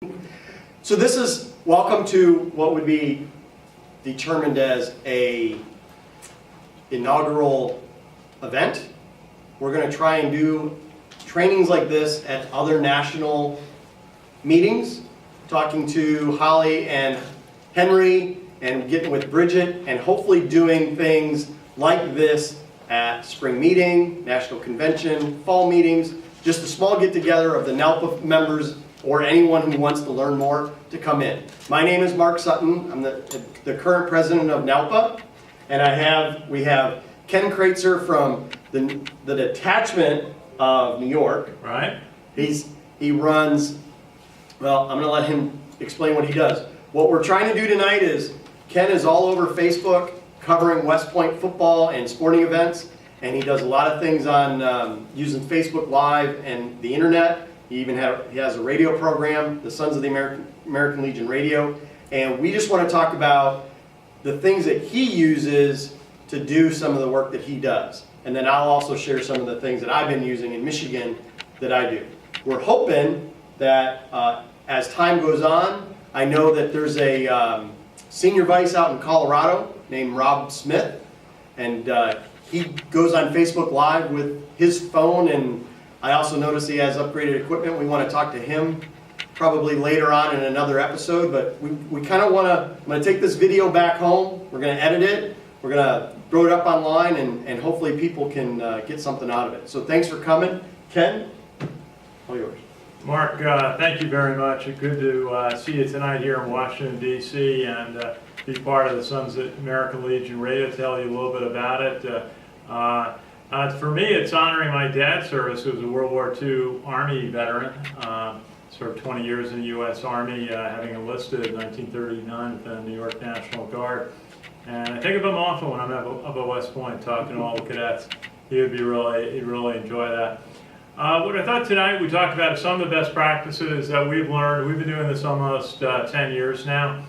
So this is welcome to what would be determined as a inaugural event. We're going to try and do trainings like this at other national meetings, talking to Holly and Henry and getting with Bridget and hopefully doing things like this at spring meeting, national convention, fall meetings, just a small get together of the NALPA members or anyone who wants to learn more to come in. My name is Mark Sutton. I'm the current president of NALPA, and we have Ken Kraetzer from the detachment of New York. Right. He runs, well, I'm going to let him explain what he does. What we're trying to do tonight is, Ken is all over Facebook covering West Point football and sporting events, and he does a lot of things on using Facebook Live and the internet. He has a radio program, the Sons of the American Legion Radio, and we just want to talk about the things that he uses to do some of the work that he does. And then I'll also share some of the things that I've been using in Michigan that I do. We're hoping that as time goes on, I know that there's a senior vice out in Colorado named Rob Smith, and he goes on Facebook Live with his phone, and I also notice he has upgraded equipment. We want to talk to him probably later on in another episode, but we kind of want to, I'm going to take this video back home, we're going to edit it, we're going to throw it up online, and hopefully people can get something out of it. So thanks for coming. Ken, all yours. Mark, thank you very much. It's good to see you tonight here in Washington, D.C. and be part of the Sons of the American Legion Radio, tell you a little bit about it. For me, it's honoring my dad's service, who was a World War II Army veteran. Served 20 years in the U.S. Army, having enlisted in 1939 with the New York National Guard. And I think of him often when I'm up at West Point talking to all the cadets. He'd really enjoy that. What I thought tonight we talked about some of the best practices that we've learned. We've been doing this almost 10 years now,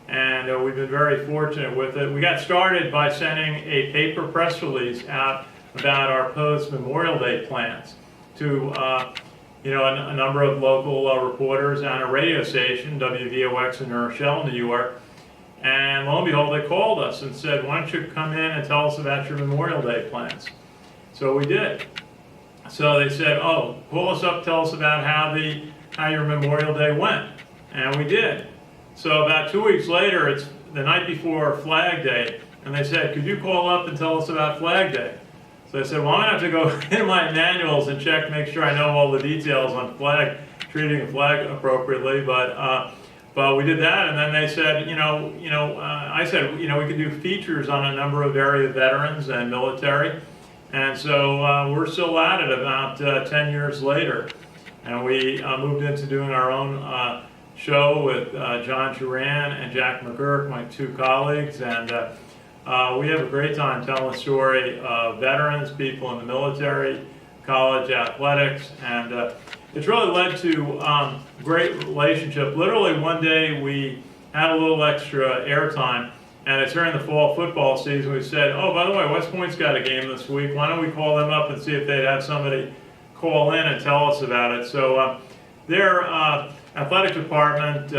and we've been very fortunate with it. We got started by sending a paper press release out about our post-Memorial Day plans to a number of local reporters on a radio station, WVOX in New Rochelle, New York. And lo and behold, they called us and said, why don't you come in and tell us about your Memorial Day plans? So we did. So they said, oh, call us up, tell us about how your Memorial Day went. And we did. So about 2 weeks later, it's the night before Flag Day, and they said, could you call up and tell us about Flag Day? So I said, well, I'm going to have to go into my manuals and check, make sure I know all the details on treating a flag appropriately. But we did that, and then they said, I said, we could do features on a number of area veterans and military. And so we're still at it about 10 years later. And we moved into doing our own show with John Duran and Jack McGurk, my two colleagues. And we have a great time telling the story of veterans, people in the military, college athletics. And it's really led to great relationship. Literally one day we had a little extra airtime. And it's during the fall football season, we said, oh, by the way, West Point's got a game this week. Why don't we call them up and see if they'd have somebody call in and tell us about it. So their athletic department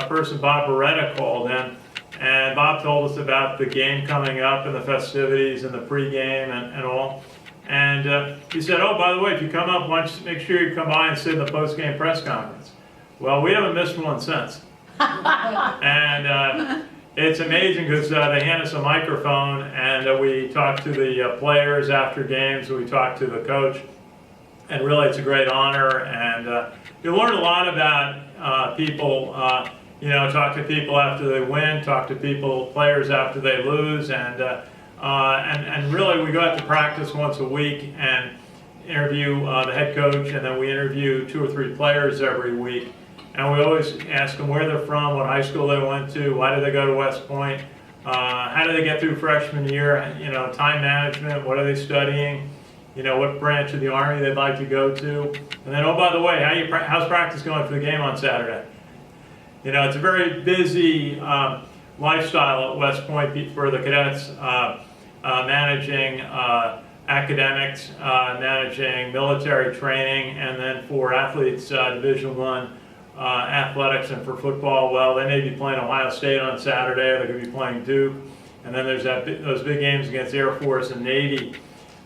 person, Bob Beretta, called in. And Bob told us about the game coming up and the festivities and the pregame and all. And he said, oh, by the way, if you come up, why don't you make sure you come by and sit in the post-game press conference. Well, we haven't missed one since. And it's amazing because they hand us a microphone and we talk to the players after games, we talk to the coach, and really it's a great honor. And you learn a lot about people, talk to people after they win, talk to players after they lose, and really we go out to practice once a week and interview the head coach, and then we interview 2 or 3 players every week. And we always ask them where they're from, what high school they went to, why did they go to West Point, how did they get through freshman year, time management, what are they studying, what branch of the Army they'd like to go to. And then, oh, by the way, how's practice going for the game on Saturday? It's a very busy lifestyle at West Point for the cadets, managing academics, managing military training, and then for athletes, Division I athletics and for football, well, they may be playing Ohio State on Saturday, or they could be playing Duke, and then there's those big games against Air Force and Navy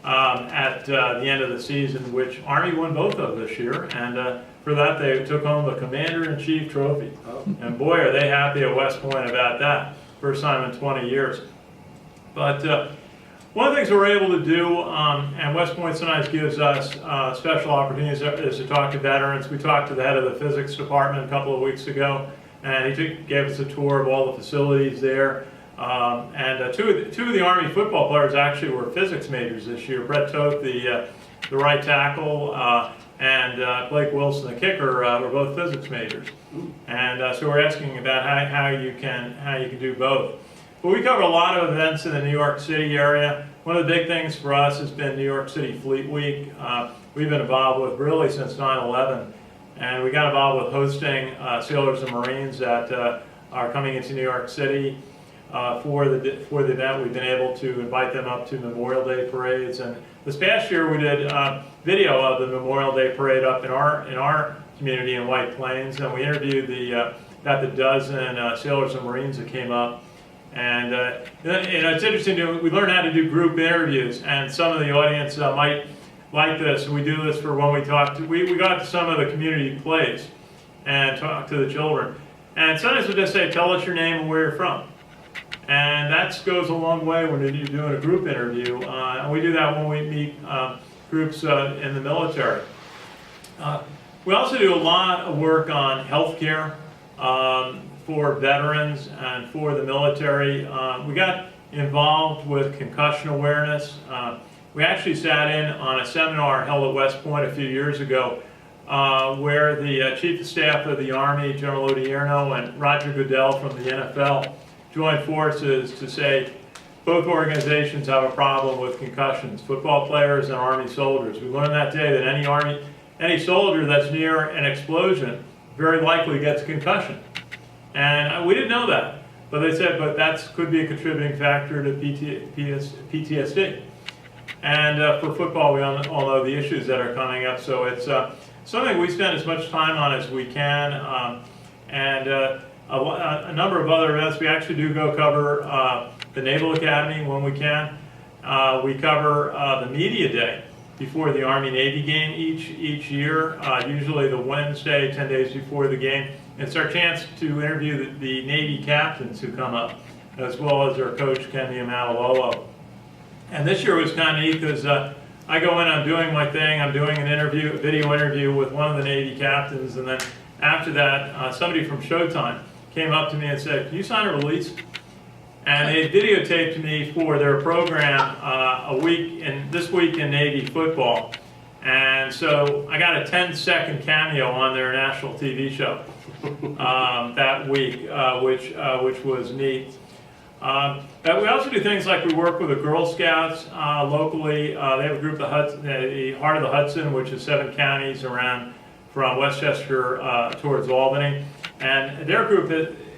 at the end of the season, which Army won both of this year, and for that they took home the Commander-in-Chief trophy. Oh. And boy, are they happy at West Point about that. First time in 20 years. But one of the things we're able to do, and West Point sometimes gives us special opportunities, is to talk to veterans. We talked to the head of the physics department a couple of weeks ago, and he gave us a tour of all the facilities there. And two of the Army football players actually were physics majors this year. Brett Toth, the right tackle, and Blake Wilson, the kicker, were both physics majors. And so we're asking about how you can do both. But we cover a lot of events in the New York City area. One of the big things for us has been New York City Fleet Week. We've been involved with really since 9/11, and we got involved with hosting sailors and Marines that are coming into New York City for the event. We've been able to invite them up to Memorial Day parades, and this past year we did video of the Memorial Day parade up in our community in White Plains, and we interviewed about the dozen sailors and Marines that came up. And it's interesting, we learned how to do group interviews, and some of the audience might like this. We do this for when we talk to, we got to some of the community plays and talk to the children. And sometimes we'll just say, tell us your name and where you're from. And that goes a long way when you're doing a group interview. And we do that when we meet groups in the military. We also do a lot of work on healthcare. For veterans and for the military. We got involved with concussion awareness. We actually sat in on a seminar held at West Point a few years ago where the Chief of Staff of the Army, General Odierno, and Roger Goodell from the NFL joined forces to say both organizations have a problem with concussions, football players and Army soldiers. We learned that day that any soldier that's near an explosion very likely gets a concussion. And we didn't know that, but they said, but that could be a contributing factor to PTSD. And for football, we all know the issues that are coming up, so it's something we spend as much time on as we can. And a number of other events, we actually do go cover the Naval Academy when we can. We cover the Media Day before the Army-Navy game each year, usually the Wednesday, 10 days before the game. It's our chance to interview the Navy captains who come up, as well as our coach, Ken Niumatalolo. And this year was kind of neat because I go in, I'm doing my thing, I'm doing a video interview with one of the Navy captains, and then after that, somebody from Showtime came up to me and said, can you sign a release? And they videotaped me for their program this week in Navy football. And so I got a 10-second cameo on their national TV show that week, which was neat. We also do things like we work with the Girl Scouts locally. They have a group, the Heart of the Hudson, which is 7 counties around from Westchester towards Albany. And their group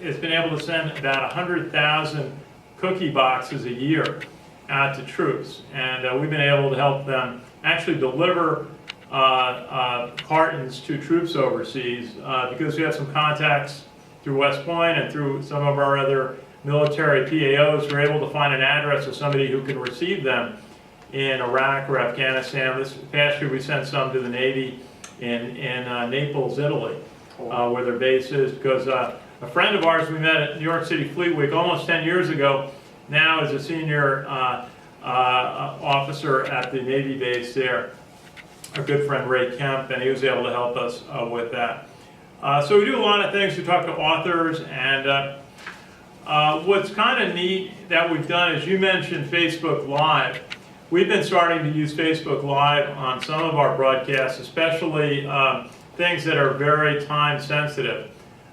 has been able to send about 100,000 cookie boxes a year out to troops. And we've been able to help them actually deliver cartons to troops overseas because we have some contacts through West Point and through some of our other military PAOs. We're able to find an address of somebody who can receive them in Iraq or Afghanistan. This past year we sent some to the Navy in Naples, Italy, where their base is, because a friend of ours we met at New York City Fleet Week almost 10 years ago now is a senior officer at the Navy base there, our good friend Ray Kemp, and he was able to help us with that. So we do a lot of things. We talk to authors, and what's kind of neat that we've done is, you mentioned Facebook Live. We've been starting to use Facebook Live on some of our broadcasts, especially things that are very time sensitive,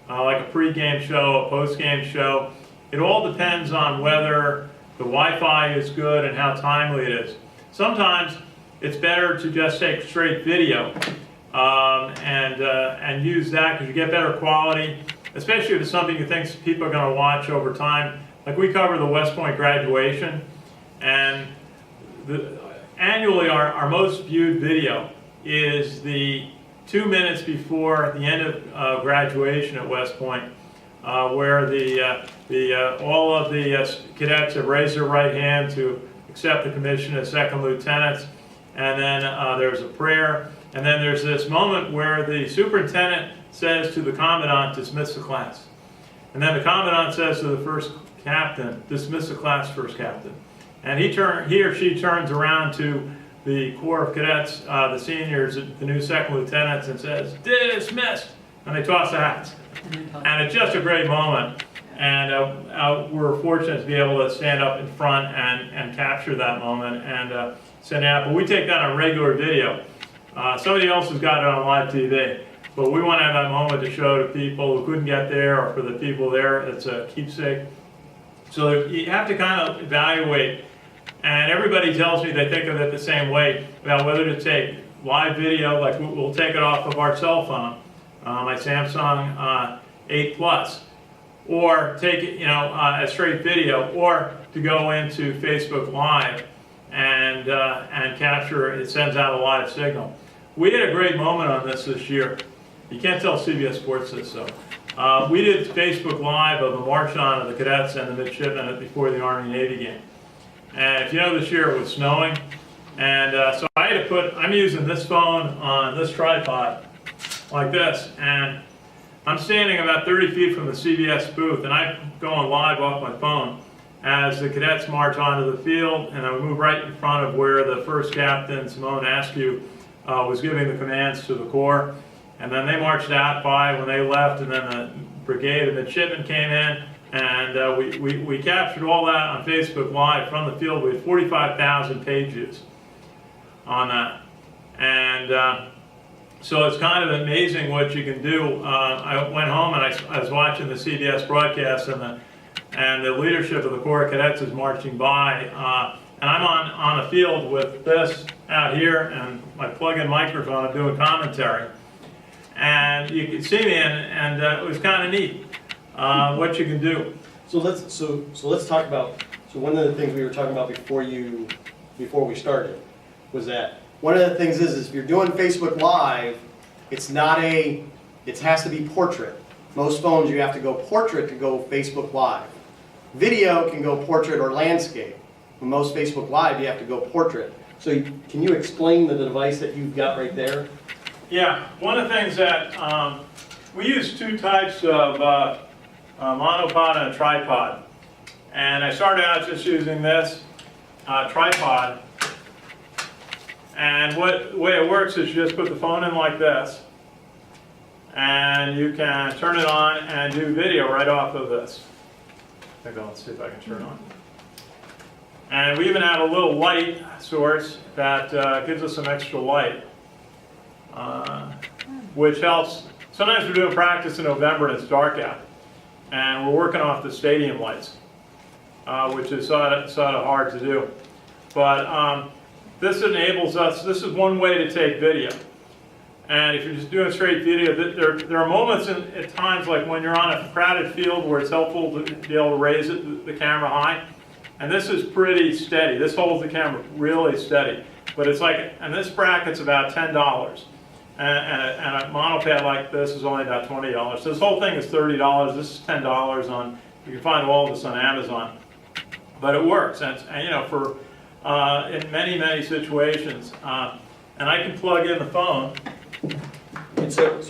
like a pre-game show, a post-game show. It all depends on whether the Wi-Fi is good and how timely it is. Sometimes it's better to just take straight video and use that because you get better quality, especially if it's something you think people are going to watch over time. Like we cover the West Point graduation, and annually our most viewed video is the 2 minutes before the end of graduation at West Point, where all of the cadets have raised their right hand to accept the commission as second lieutenants, and then there's a prayer, and then there's this moment where the superintendent says to the commandant, dismiss the class. And then the commandant says to the first captain, dismiss the class, first captain. And he or she turns around to the Corps of Cadets, the seniors, the new second lieutenants, and says, dismissed! And they toss the hats. And it's just a great moment. And we're fortunate to be able to stand up in front and capture that moment and send it out. But we take that on regular video. Somebody else has got it on live TV. But we want to have that moment to show to people who couldn't get there, or for the people there, it's a keepsake. So you have to kind of evaluate, and everybody tells me they think of it the same way, about whether to take live video, like we'll take it off of our cell phone, my Samsung 8 Plus, or take it, a straight video, or to go into Facebook Live and capture it. It sends out a live signal. We had a great moment on this year. You can't tell CBS Sports this, so. We did Facebook Live of the march-on of the cadets and the midshipmen before the Army-Navy game. And if you know, this year it was snowing. And so I had to I'm using this phone on this tripod, like this. And I'm standing about 30 feet from the CBS booth, and I'm going live off my phone as the cadets march onto the field, and I would move right in front of where the first captain, Simone Askew, was giving the commands to the Corps. And then they marched out by when they left, and then the brigade of midshipmen came in, and we captured all that on Facebook Live from the field. We had 45,000 page views on that. And so it's kind of amazing what you can do. I went home and I was watching the CBS broadcast, and the leadership of the Corps of Cadets is marching by, and I'm on a field with this out here and my plug-in microphone. I'm doing commentary. And you could see me, and it was kind of neat what you can do. So let's talk about. So one of the things we were talking about before we started was that one of the things is if you're doing Facebook Live, it has to be portrait. Most phones you have to go portrait to go Facebook Live. Video can go portrait or landscape. With most Facebook Live you have to go portrait. So can you explain the device that you've got right there? Yeah, one of the things that we use two types of monopod and a tripod. And I started out just using this tripod. And the way it works is you just put the phone in like this. And you can turn it on and do video right off of this. Let's see if I can turn it on. And we even have a little light source that gives us some extra light. Which helps. Sometimes we're doing practice in November and it's dark out, and we're working off the stadium lights, which is sort of hard to do. But this enables us. This is one way to take video. And if you're just doing straight video, there are moments at times like when you're on a crowded field where it's helpful to be able to raise the camera high. And this is pretty steady. This holds the camera really steady. But it's like, and this bracket's about $10. And a monopad like this is only about $20. So this whole thing is $30. This is $10 on. You can find all of this on Amazon, but it works. And for in many situations, and I can plug in the phone. And so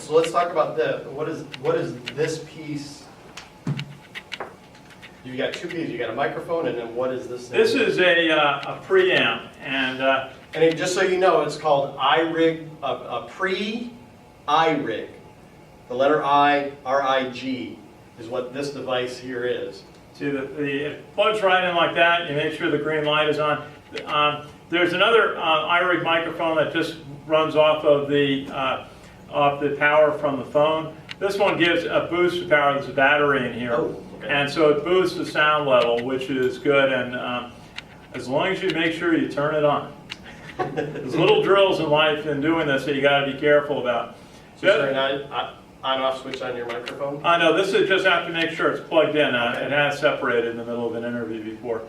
let's talk about this. What is this piece? You got two pieces. You got a microphone, and then what is this thing? This is a preamp, and just so you know, it's called iRig, a pre-iRig. The letter I, R-I-G, is what this device here is. See, it plugs right in like that. You make sure the green light is on. There's another iRig microphone that just runs off of the power from the phone. This one gives a boost of power. There's a battery in here. Oh, okay. And so it boosts the sound level, which is good. And as long as you make sure you turn it on. There's little drills in life in doing this that you got to be careful about. So is there an on-off switch on your microphone? No, this is just have to make sure it's plugged in. It has separated in the middle of an interview before.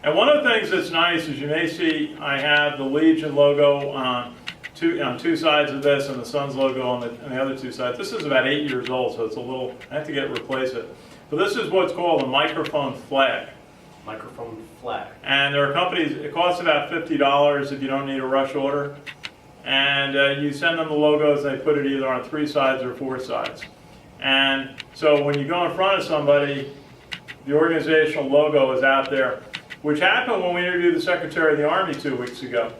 And one of the things that's nice is you may see I have the Legion logo two sides of this and the Suns logo on the other two sides. This is about 8 years old, so it's a little, I have to replace it. But this is what's called a microphone flag. Microphone flag. And there are companies, it costs about $50 if you don't need a rush order. And you send them the logos, they put it either on 3 sides or 4 sides. And so when you go in front of somebody, the organizational logo is out there, which happened when we interviewed the Secretary of the Army 2 weeks ago.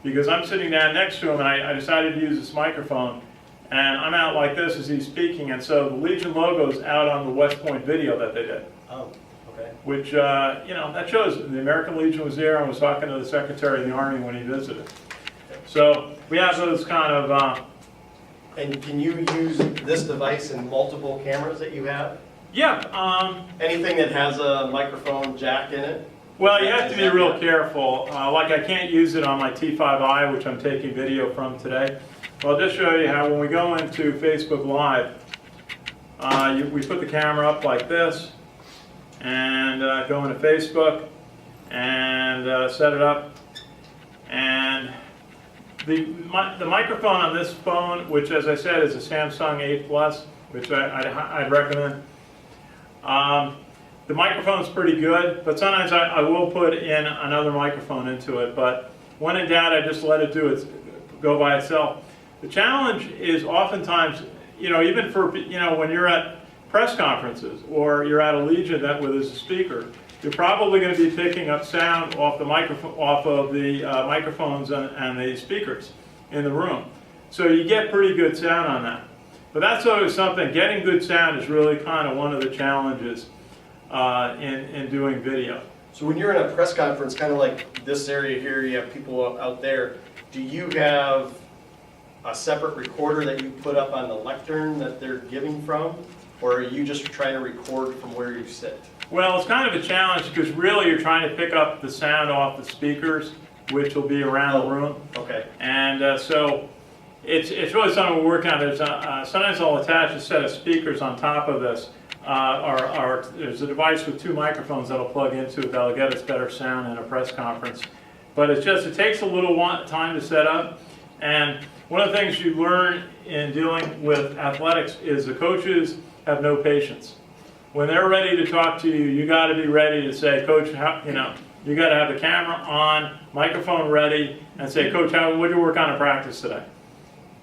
Because I'm sitting down next to him and I decided to use this microphone, and I'm out like this as he's speaking, and so the Legion logo is out on the West Point video that they did. Oh, okay. Which, that shows the American Legion was there and was talking to the Secretary of the Army when he visited. So we have those kind of... And can you use this device in multiple cameras that you have? Yeah. Anything that has a microphone jack in it? Well, you have to be real careful. Like I can't use it on my T5i, which I'm taking video from today. Well, I'll just show you how when we go into Facebook Live, we put the camera up like this, and go into Facebook, and set it up. And the microphone on this phone, which as I said is a Samsung 8 Plus, which I'd recommend. The microphone's pretty good, but sometimes I will put in another microphone into it. But when in doubt, I just let it go by itself. The challenge is oftentimes, even for, when you're at press conferences or you're at a Legion where there's a speaker, you're probably going to be picking up sound off the microphones and the speakers in the room. So you get pretty good sound on that. But that's always something. Getting good sound is really kind of one of the challenges in doing video. So when you're in a press conference, kind of like this area here, you have people out there, do you have a separate recorder that you put up on the lectern that they're giving from? Or are you just trying to record from where you sit? Well, it's kind of a challenge because really you're trying to pick up the sound off the speakers, which will be around the room. Okay. And so it's really something we're working on. There's sometimes I'll attach a set of speakers on top of this. Or there's a device with 2 microphones that'll plug into it that'll get us better sound in a press conference. But it takes a little time to set up. And one of the things you learn in dealing with athletics is the coaches have no patience. When they're ready to talk to you, you got to be ready to say, Coach, you got to have the camera on, microphone ready, and say, Coach, what did you work on in practice today?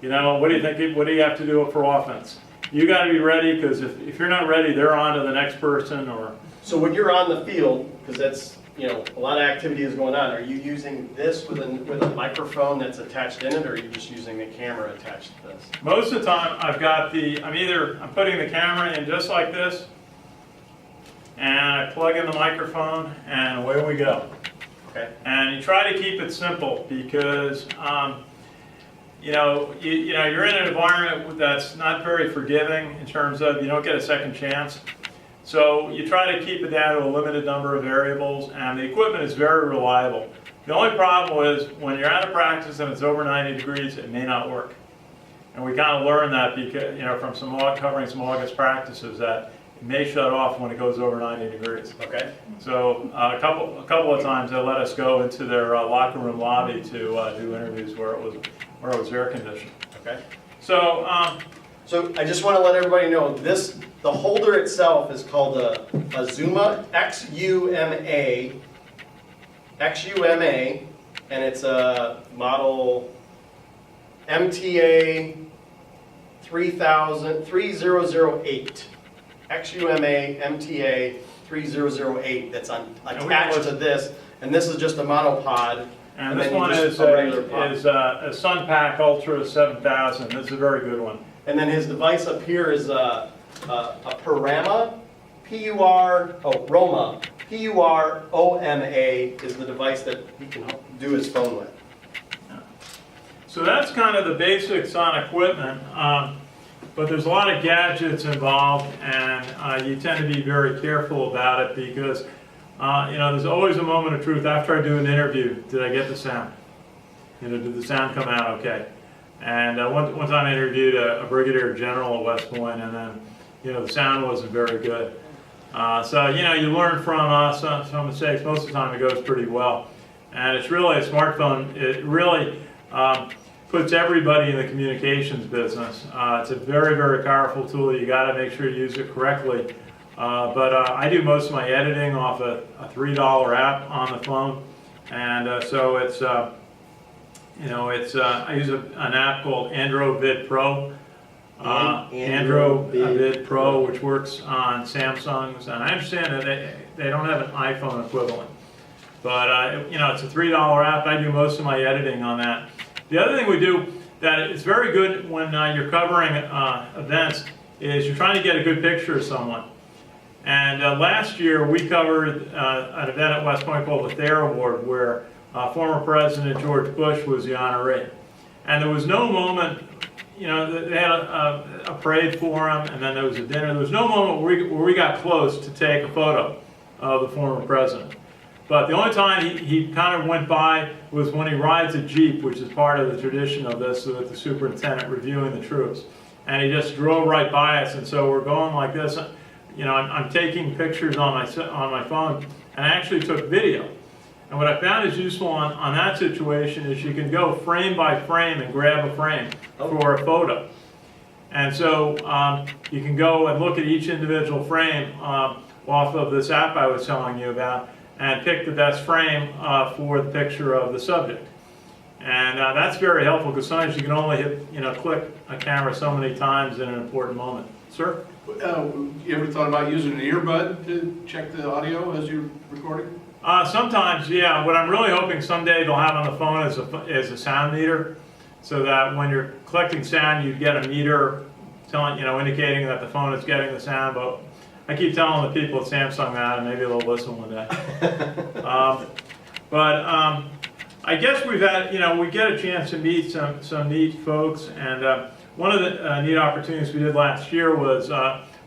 What do you think? What do you have to do for offense? You got to be ready, because if you're not ready, they're on to the next person. Or so when you're on the field, because that's a lot of activity is going on, are you using this with a microphone that's attached in it, or are you just using the camera attached to this? Most of the time, I'm putting the camera in just like this, and I plug in the microphone, and away we go. Okay. And you try to keep it simple because you're in an environment that's not very forgiving in terms of you don't get a second chance. So you try to keep it down to a limited number of variables, and the equipment is very reliable. The only problem is when you're out of practice and it's over 90 degrees, it may not work. And we kind of learned that because from covering some August practices that it may shut off when it goes over 90 degrees. Okay. So a couple of times they let us go into their locker room lobby to do interviews where it was air conditioned. Okay. So so I just want to let everybody know the holder itself is called a Xuma XUMA, and it's a model MTA 3008. XUMA MTA 3008 that's attached to this, and this is just a monopod. And this one is a Sunpack Ultra 7000. This is a very good one. And then his device up here is a Roma, Roma, PUROMA is the device that he can do his phone with. So that's kind of the basics on equipment, but there's a lot of gadgets involved, and you tend to be very careful about it because there's always a moment of truth. After I do an interview, did I get the sound? Did the sound come out okay? And one time I interviewed a brigadier general at West Point, and then the sound wasn't very good. So you learn from some mistakes. Most of the time it goes pretty well, and it's really a smartphone. It really puts everybody in the communications business. It's a very, very powerful tool. You got to make sure you use it correctly. But I do most of my editing off a $3 app on the phone, and so it's I use an app called AndroVid Pro. AndroVid Pro, which works on Samsungs, and I understand that they don't have an iPhone equivalent. But it's a $3 app. I do most of my editing on that. The other thing we do that is very good when you're covering events is you're trying to get a good picture of someone. And last year we covered an event at West Point called the Thayer Award, where former President George Bush was the honoree. And there was no moment, they had a parade for him, and then there was a dinner. There was no moment where we got close to take a photo of the former president. But the only time he kind of went by was when he rides a Jeep, which is part of the tradition of this, with the superintendent reviewing the troops. And he just drove right by us, and so we're going like this. I'm taking pictures on my phone, and I actually took video. And what I found is useful on that situation is you can go frame by frame and grab a frame for a photo. And so you can go and look at each individual frame off of this app I was telling you about, and pick the best frame for the picture of the subject. And that's very helpful, because sometimes you can only click a camera so many times in an important moment. Sir? You ever thought about using an earbud to check the audio as you're recording? Sometimes, yeah. What I'm really hoping someday they'll have on the phone is a sound meter, so that when you're collecting sound, you get a meter telling, indicating that the phone is getting the sound. But I keep telling the people at Samsung that, and maybe they'll listen one day. I guess we've had, we get a chance to meet some neat folks, and one of the neat opportunities we did last year was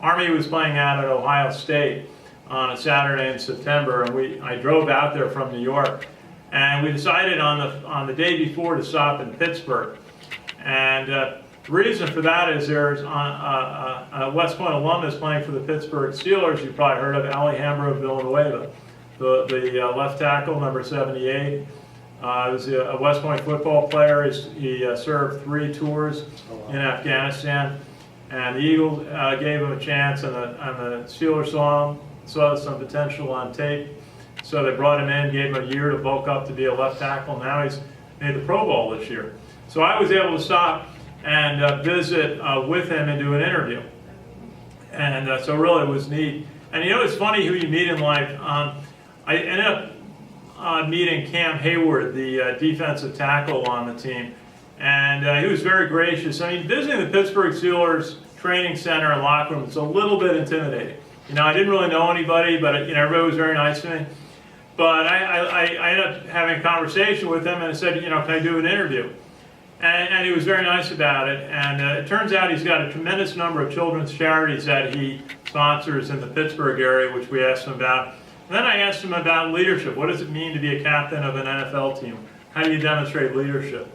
Army was playing out at Ohio State on a Saturday in September, and I drove out there from New York, and we decided on the day before to stop in Pittsburgh. And the reason for that is there's a West Point alumnus playing for the Pittsburgh Steelers. You've probably heard of Alejandro Villanueva, the left tackle, number 78. He was a West Point football player. He served 3 tours in Afghanistan, and the Eagles gave him a chance, and the Steelers saw some potential on tape. So they brought him in, gave him a year to bulk up to be a left tackle. Now he's made the Pro Bowl this year. So I was able to stop and visit with him and do an interview. And so really it was neat. And it's funny who you meet in life. I ended up meeting Cam Hayward, the defensive tackle on the team. And he was very gracious. I mean, visiting the Pittsburgh Steelers training center and locker room is a little bit intimidating. I didn't really know anybody, but everybody was very nice to me. But I ended up having a conversation with him, and I said, can I do an interview? And he was very nice about it. And it turns out he's got a tremendous number of children's charities that he sponsors in the Pittsburgh area, which we asked him about. And then I asked him about leadership. What does it mean to be a captain of an NFL team? How do you demonstrate leadership?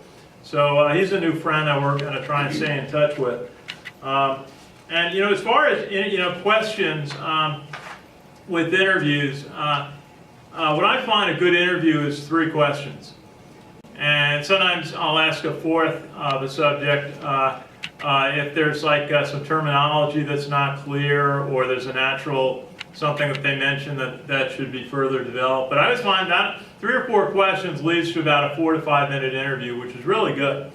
So he's a new friend that we're going to try and stay in touch with. And as far as questions with interviews, what I find a good interview is 3 questions. And sometimes I'll ask a fourth of a subject if there's like some terminology that's not clear, or there's a natural something that they mention that should be further developed. But I always find that 3 or 4 questions leads to about a 4 to 5 minute interview, which is really good.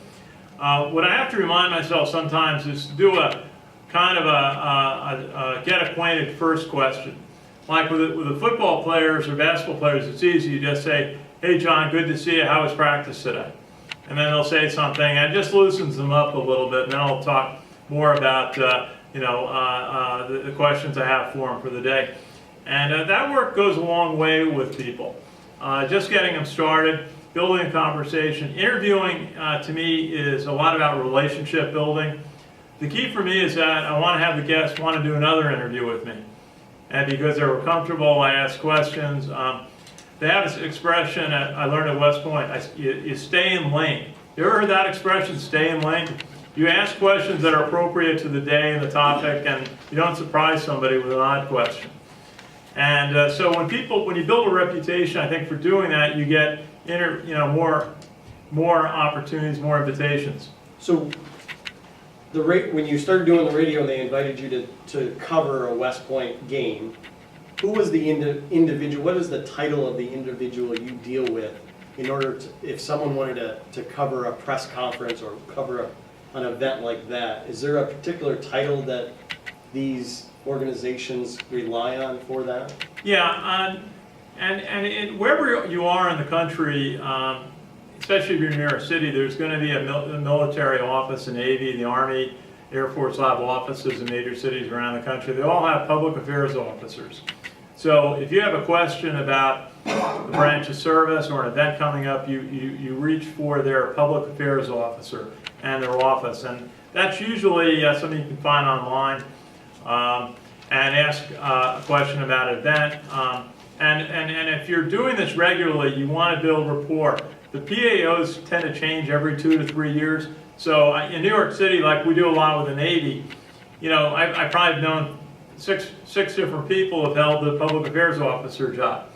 What I have to remind myself sometimes is to do a kind of a get acquainted first question. Like with the football players or basketball players, it's easy. You just say, "Hey John, good to see you. How was practice today?" And then they'll say something, and it just loosens them up a little bit, and then I'll talk more about the questions I have for them for the day. And that work goes a long way with people. Just getting them started, building a conversation. Interviewing, to me, is a lot about relationship building. The key for me is that I want to have the guests want to do another interview with me. And because they were comfortable, I ask questions. They have this expression I learned at West Point, you stay in lane. You ever heard that expression, stay in lane? You ask questions that are appropriate to the day and the topic, and you don't surprise somebody with an odd question. And so when you build a reputation, I think for doing that, you get more more opportunities, more invitations. So when you started doing the radio and they invited you to cover a West Point game, who was the individual, what is the title of the individual you deal with in order to, if someone wanted to cover a press conference or cover an event like that, is there a particular title that these organizations rely on for that? Yeah, wherever you are in the country, especially if you're near a city, there's going to be a military office, the Navy, the Army, Air Force will have offices in major cities around the country. They all have public affairs officers. So if you have a question about the branch of service or an event coming up, you reach for their public affairs officer and their office. And that's usually something you can find online and ask a question about an event. And if you're doing this regularly, you want to build rapport. The PAOs tend to change every 2 to 3 years. So in New York City, like we do a lot with the Navy, you know, I've probably known six different people have held the public affairs officer job.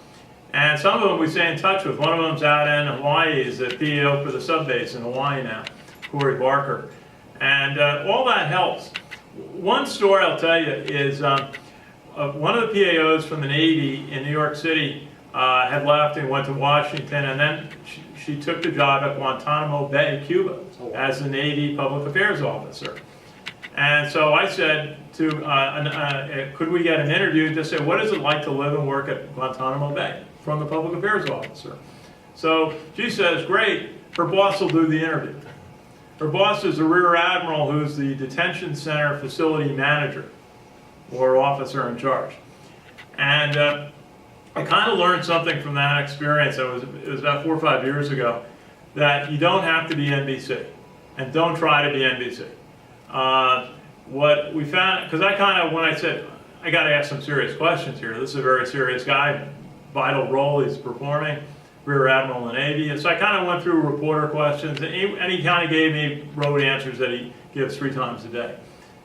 And some of them we stay in touch with. One of them's out in Hawaii, is the PAO for the sub base in Hawaii now, Corey Barker. And all that helps. One story I'll tell you is one of the PAOs from the Navy in New York City had left and went to Washington, and then she took the job at Guantanamo Bay, Cuba, as the Navy public affairs officer. And so I said to, could we get an interview to say, what is it like to live and work at Guantanamo Bay from the public affairs officer? So she says, great, her boss will do the interview. Her boss is a rear admiral who's the detention center facility manager or officer in charge. And I kind of learned something from that experience. It was about 4 or 5 years ago, that you don't have to be NBC, and don't try to be NBC. What we found, because when I said, I got to ask some serious questions here. This is a very serious guy, vital role he's performing, Rear Admiral in the Navy. And so I kind of went through reporter questions, and he kind of gave me rote answers that he gives 3 times a day.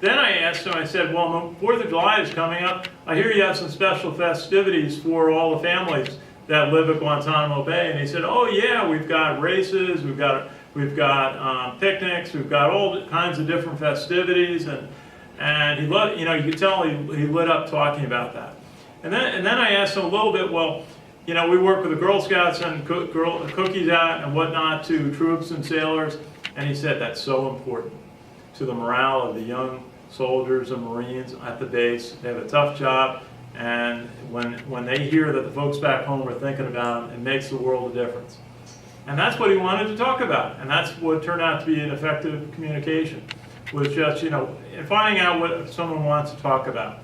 Then I asked him, I said, well, 4th of July is coming up. I hear you have some special festivities for all the families that live at Guantanamo Bay. And he said, oh yeah, we've got races, we've got picnics, we've got all kinds of different festivities. And he loved, you know, you could tell he lit up talking about that. And then I asked him a little bit, well, you know, we work with the Girl Scouts and cookies out and whatnot to troops and sailors. And he said, that's so important to the morale of the young soldiers and Marines at the base. They have a tough job, and when they hear that the folks back home are thinking about them, it makes the world a difference. And that's what he wanted to talk about, and that's what turned out to be an effective communication, was just, you know, finding out what someone wants to talk about.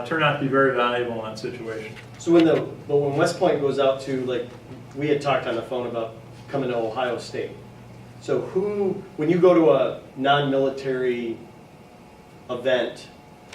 Turned out to be very valuable in that situation. So when West Point goes out to, like, we had talked on the phone about coming to Ohio State. So when you go to a non-military event,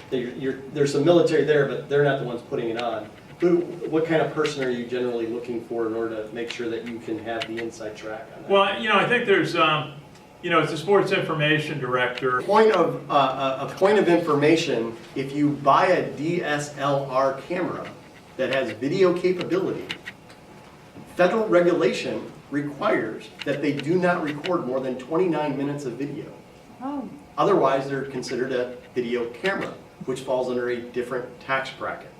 there's some military there, but they're not the ones putting it on. What kind of person are you generally looking for in order to make sure that you can have the inside track on that? Well, you know, I think there's, you know, it's a sports information director. A point of information, if you buy a DSLR camera that has video capability, federal regulation requires that they do not record more than 29 minutes of video. Oh. Otherwise, they're considered a video camera, which falls under a different tax bracket.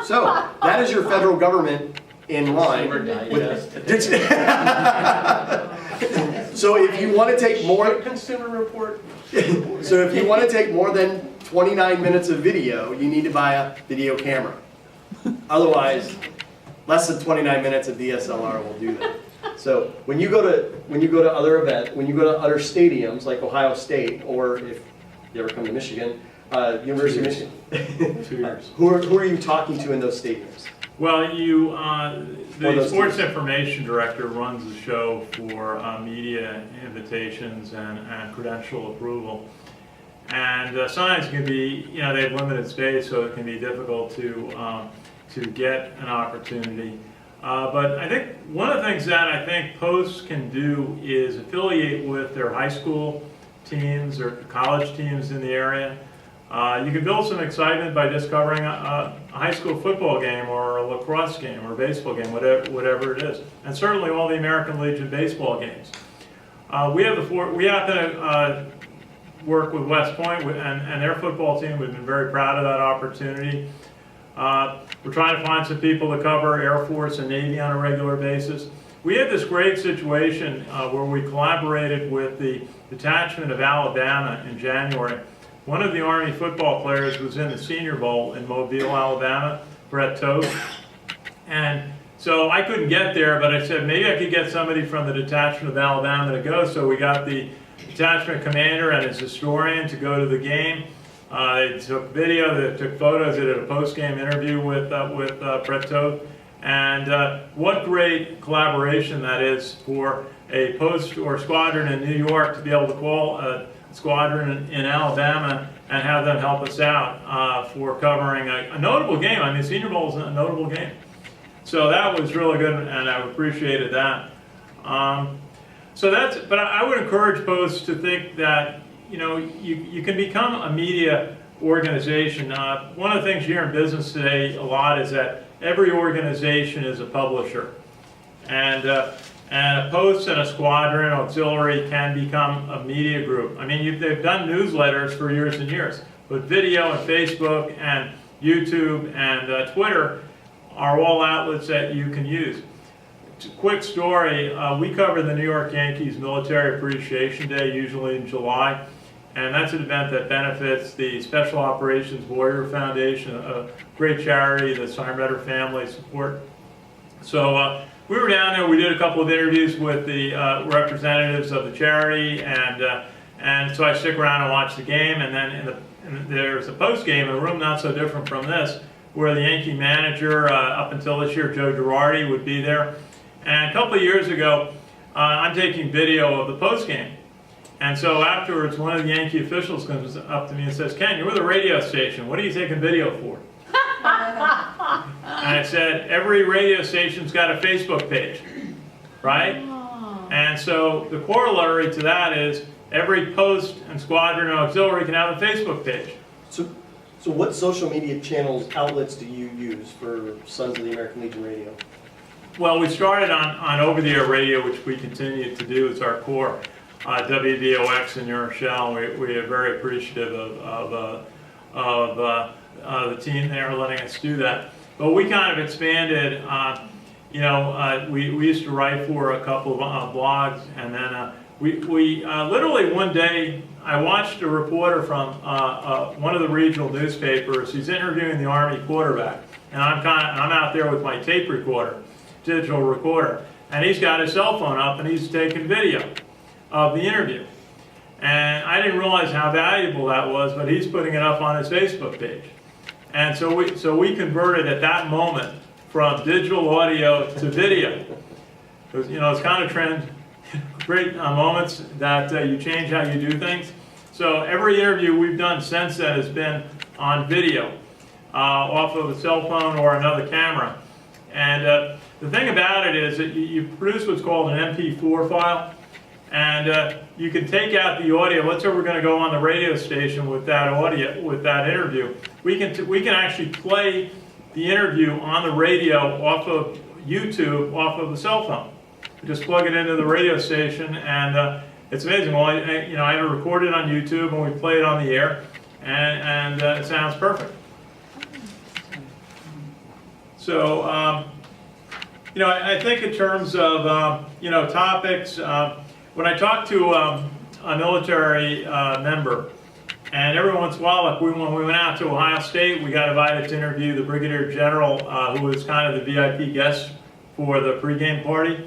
So, that is your federal government in line with... So if you want to take more... Consumer report. So if you want to take more than 29 minutes of video, you need to buy a video camera. Otherwise, less than 29 minutes of DSLR will do that. So when you go to other events, when you go to other stadiums like Ohio State, or if you ever come to Michigan, University of Michigan, 2 years. who are you talking to in those stadiums? Well, the sports information director runs the show for media invitations and credential approval. And sometimes it can be, you know, they have limited space, so it can be difficult to get an opportunity. But I think one of the things that I think Post can do is affiliate with their high school teams or college teams in the area. You can build some excitement by just covering a high school football game or a lacrosse game or a baseball game, whatever it is, and certainly all the American Legion baseball games. We happen to work with West Point and their football team. We've been very proud of that opportunity. We're trying to find some people to cover Air Force and Navy on a regular basis. We had this great situation where we collaborated with the detachment of Alabama in January. One of the Army football players was in the Senior Bowl in Mobile, Alabama, Brett Toth. And so I couldn't get there, but I said maybe I could get somebody from the detachment of Alabama to go. So we got the detachment commander and his historian to go to the game. They took video, they took photos, they did a post-game interview with Brett Toth. And what great collaboration that is for a post or squadron in New York to be able to call a squadron in Alabama and have them help us out for covering a notable game. I mean, Senior Bowl is a notable game. So that was really good, and I appreciated that. But I would encourage posts to think that, you know, you can become a media organization. One of the things you hear in business today a lot is that every organization is a publisher. And a post and a squadron auxiliary can become a media group. I mean, they've done newsletters for years and years, but video and Facebook and YouTube and Twitter are all outlets that you can use. Quick story, we cover the New York Yankees Military Appreciation Day, usually in July, and that's an event that benefits the Special Operations Warrior Foundation, a great charity the Steinbrenner family support. So we were down there, we did a couple of interviews with the representatives of the charity, and so I stick around and watch the game, and then there's a post-game, a room not so different from this, where the Yankee manager, up until this year, Joe Girardi, would be there. And a couple of years ago, I'm taking video of the post-game. And so afterwards, one of the Yankee officials comes up to me and says, "Ken, you're with a radio station. What are you taking video for?" And I said, "Every radio station's got a Facebook page, right?" And so the corollary to that is every post and squadron and auxiliary can have a Facebook page. So what social media channels, outlets do you use for Sons of the American Legion Radio? Well, we started on over-the-air radio, which we continue to do. It's our core. WVOX in New Rochelle. We are very appreciative of the team there letting us do that. But we kind of expanded. We used to write for a couple of blogs, and then we literally one day I watched a reporter from one of the regional newspapers. He's interviewing the Army quarterback, and I'm out there with my tape recorder, digital recorder, and he's got his cell phone up and he's taking video of the interview. And I didn't realize how valuable that was, but he's putting it up on his Facebook page. And so we converted at that moment from digital audio to video. Because, you know, it's kind of great moments that you change how you do things. So every interview we've done since then has been on video, off of a cell phone or another camera. And the thing about it is that you produce what's called an MP4 file. And you can take out the audio. Let's say we're going to go on the radio station with that audio, with that interview. We can actually play the interview on the radio off of YouTube, off of the cell phone. We just plug it into the radio station, and it's amazing. Well, I have it recorded on YouTube, and we play it on the air, and it sounds perfect. So, I think in terms of topics. When I talk to a military member, and every once in a while, like when we went out to Ohio State, we got invited to interview the Brigadier General, who was kind of the VIP guest for the pregame party.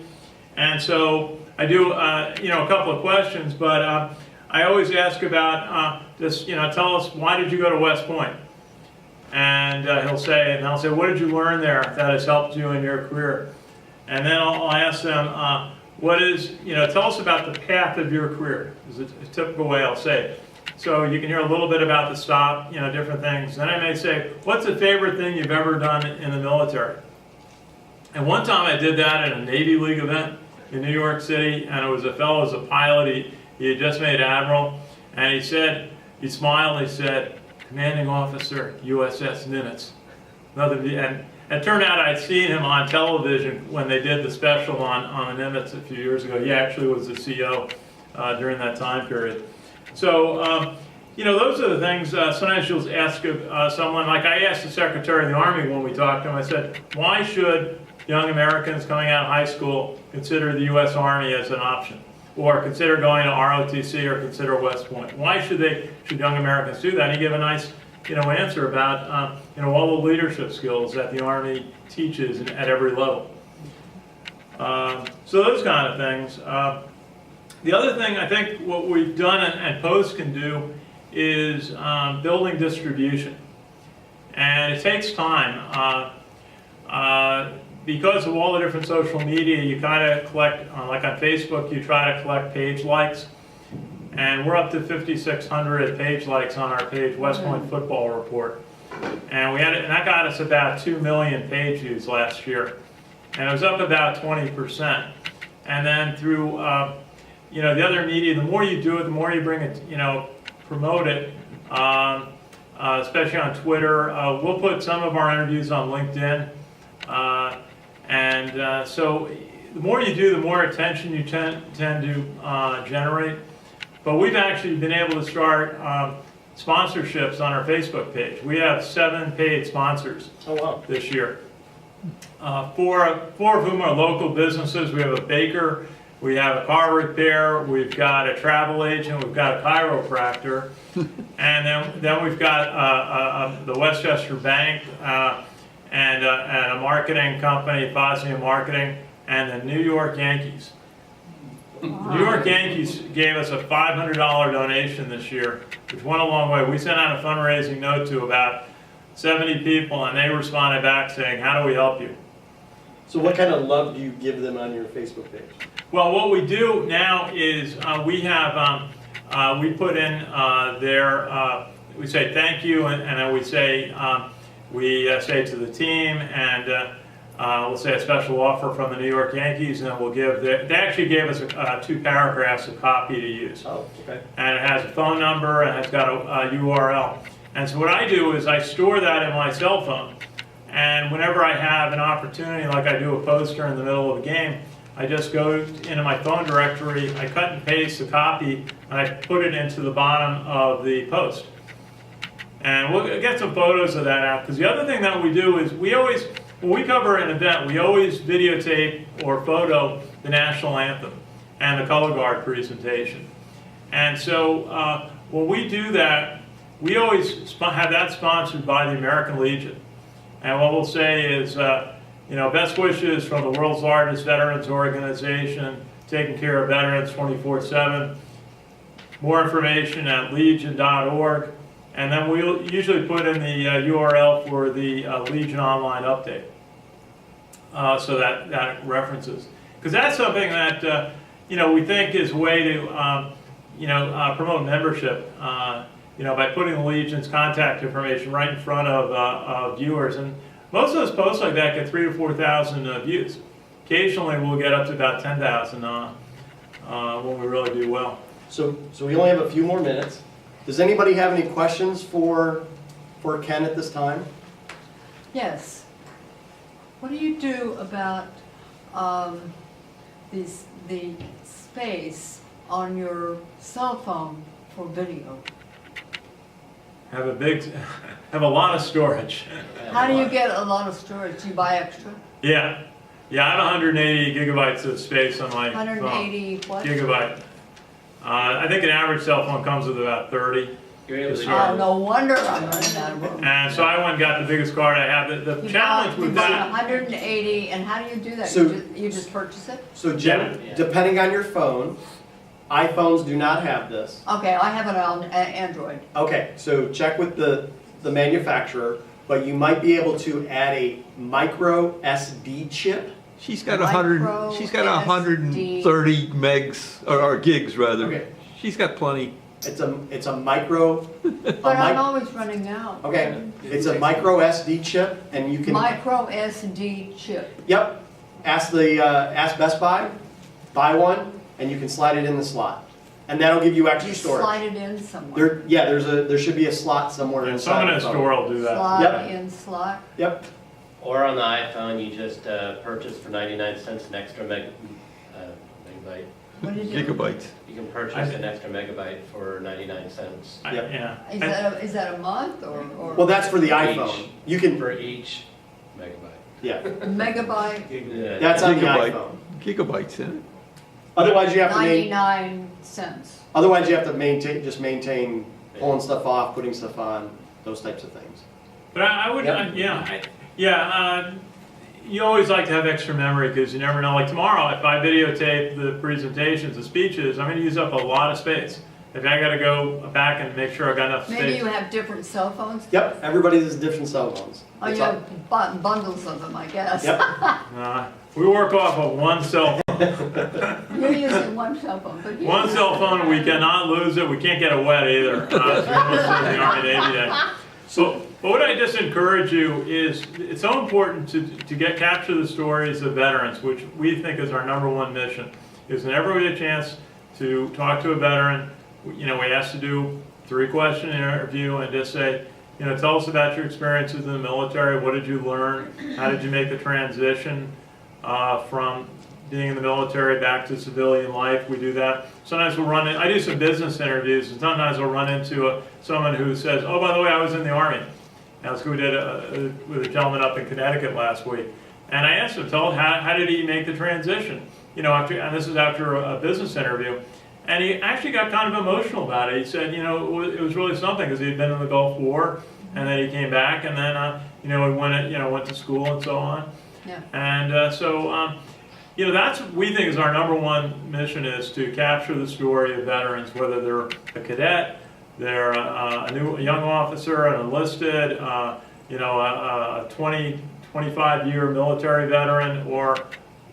And so I do, a couple of questions, but I always ask about tell us, why did you go to West Point? And I'll say, what did you learn there that has helped you in your career? And then I'll ask them, tell us about the path of your career, is a typical way I'll say it. So you can hear a little bit about the stop, different things. Then I may say, what's the favorite thing you've ever done in the military? And one time I did that at a Navy League event in New York City, and it was a fellow who was a pilot, he had just made Admiral, and he smiled, he said, commanding officer, USS Nimitz. And it turned out I'd seen him on television when they did the special on the Nimitz a few years ago. He actually was the CO during that time period. So, you know, those are the things, sometimes you'll ask someone, like I asked the Secretary of the Army when we talked to him, I said, why should young Americans coming out of high school consider the U.S. Army as an option? Or consider going to ROTC or consider West Point? Why should young Americans do that? And he gave a nice, you know, answer about, you know, all the leadership skills that the Army teaches at every level. So those kind of things. The other thing I think what we've done and Post can do is building distribution. And it takes time. Because of all the different social media, you kind of collect, like on Facebook, you try to collect page likes. And we're up to 5,600 page likes on our page, West Point Football Report. And that got us about 2 million page views last year. And it was up about 20%. And then through, you know, the other media, the more you do it, the more you bring it, you know, promote it, especially on Twitter. We'll put some of our interviews on LinkedIn. So the more you do, the more attention you tend to generate. But we've actually been able to start sponsorships on our Facebook page. We have 7 paid sponsors this year. 4 of whom are local businesses. We have a baker, we have a car repair, we've got a travel agent, we've got a chiropractor, and then we've got the Westchester Bank, and a marketing company, Fosnia Marketing, and the New York Yankees. The New York Yankees gave us a $500 donation this year, which went a long way. We sent out a fundraising note to about 70 people, and they responded back saying, how do we help you? So what kind of love do you give them on your Facebook page? Well, what we do now is we put in we say thank you, and then we say, to the team, and we'll say a special offer from the New York Yankees, and then we'll give they actually gave us 2 paragraphs of copy to use. Oh, okay. And it has a phone number, and it's got a URL. And so what I do is I store that in my cell phone, and whenever I have an opportunity, like I do a poster in the middle of a game, I just go into my phone directory, I cut and paste the copy, and I put it into the bottom of the post. And we'll get some photos of that out, because the other thing that we do is when we cover an event, we always videotape or photo the national anthem and the color guard presentation. And so when we do that, we always have that sponsored by the American Legion. And what we'll say is, you know, best wishes from the world's largest veterans organization, taking care of veterans 24/7. More information at legion.org. And then we'll usually put in the URL for the Legion Online update, so that references. Because that's something that, you know, we think is a way to, you know, promote membership, you know, by putting the Legion's contact information right in front of viewers. And most of those posts like that get 3,000 to 4,000 views. Occasionally we'll get up to about 10,000 when we really do well. So we only have a few more minutes. Does anybody have any questions for Ken at this time? Yes. What do you do about the space on your cell phone for video? Have a lot of storage. How do you get a lot of storage? Do you buy extra? Yeah. Yeah, I have 180 gigabytes of space on my 180 phone. what? Gigabyte. I think an average cell phone comes with about 30. Oh, no wonder I'm running out of room. And so I went and got the biggest card I have. The challenge with You bought that. 180, and how do you do that? So- you just purchase it? So depending on your phone, iPhones do not have this. Okay, I have it on Android. Okay, so check with the manufacturer, but you might be able to add a micro SD chip. She's got Micro she's got 130 megs or gigs rather. Okay. She's got plenty. It's a micro. But I'm always running out. Okay, it's a micro SD chip, and you can. Micro SD chip. Yep. Ask Best Buy, buy one, and you can slide it in the slot. and that'll give you extra You storage. slide it in somewhere. Yeah, there should be a slot somewhere And inside. someone in the a phone. store will do that. Slide Yep. in, slot. Yep, Or on the iPhone, you just purchase for 99 cents an extra megabyte. What is it? Gigabytes. You can purchase an extra megabyte for 99 cents Yep. Yeah. Is that a month or well, that's for the For iPhone. each. You can, for each megabyte. yeah, megabyte? Yeah. that's on the Gigabyte. iPhone. Gigabytes in it. Otherwise, you have to 99 cents. otherwise you have to maintain pulling stuff off, putting stuff on, those types of things. But I would, you always like to have extra memory because you never know. Like tomorrow, if I videotape the presentations, the speeches, I'm going to use up a lot of space. If I got to go back and make sure I got enough space. Maybe you have different cell phones? Yep, everybody has different cell phones. Oh, It's you up- have bundles of them, I guess. Yep, We work off of one cell phone. You're using one cell phone, but you. One cell phone, we cannot lose it. We can't get it wet either. It's almost like the Army Navy day. So, but what I just encourage you is, it's so important to capture the stories of veterans, which we think is our #1 mission. Is whenever we get a chance to talk to a veteran, we ask to do 3-question interview and just say, tell us about your experiences in the military. What did you learn? How did you make the transition from being in the military back to civilian life? We do that. Sometimes we'll run in, I do some business interviews, and sometimes we'll run into someone who says, oh, by the way, I was in the Army. That's what we did with a gentleman up in Connecticut last week. And I asked him, how did he make the transition? And this is after a business interview. And he actually got kind of emotional about it. He said, it was really something because he had been in the Gulf War, and then he came back, and then, he went to school and so on. Yeah. And that's what we think is our #1 mission, is to capture the story of veterans, whether they're a cadet, they're a young officer, an enlisted, a 25-year military veteran, or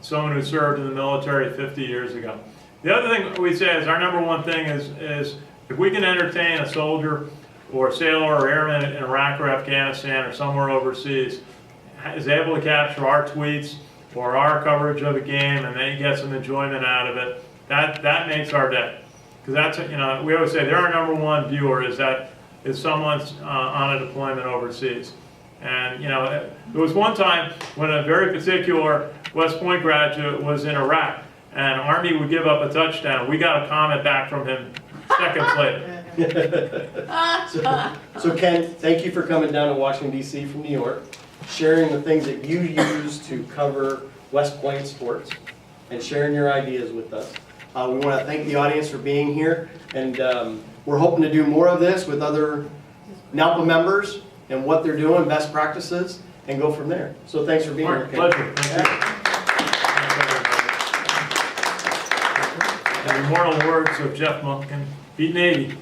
someone who served in the military 50 years ago. The other thing we say is our #1 thing is if we can entertain a soldier or a sailor or airman in Iraq or Afghanistan or somewhere overseas, is able to capture our tweets or our coverage of a game, and then get some enjoyment out of it, that makes our day. Because that's, we always say they're our #1 viewer, is someone's on a deployment overseas. And, there was one time when a very particular West Point graduate was in Iraq, and Army would give up a touchdown. We got a comment back from him seconds later. So Ken, thank you for coming down to Washington DC from New York, sharing the things that you use to cover West Point sports, and sharing your ideas with us. We want to thank the audience for being here, and we're hoping to do more of this with other NALPA members and what they're doing, best practices, and go from there. So thanks for being here, Ken. Pleasure. Thank you. The immortal words of Jeff Monken, beat Navy.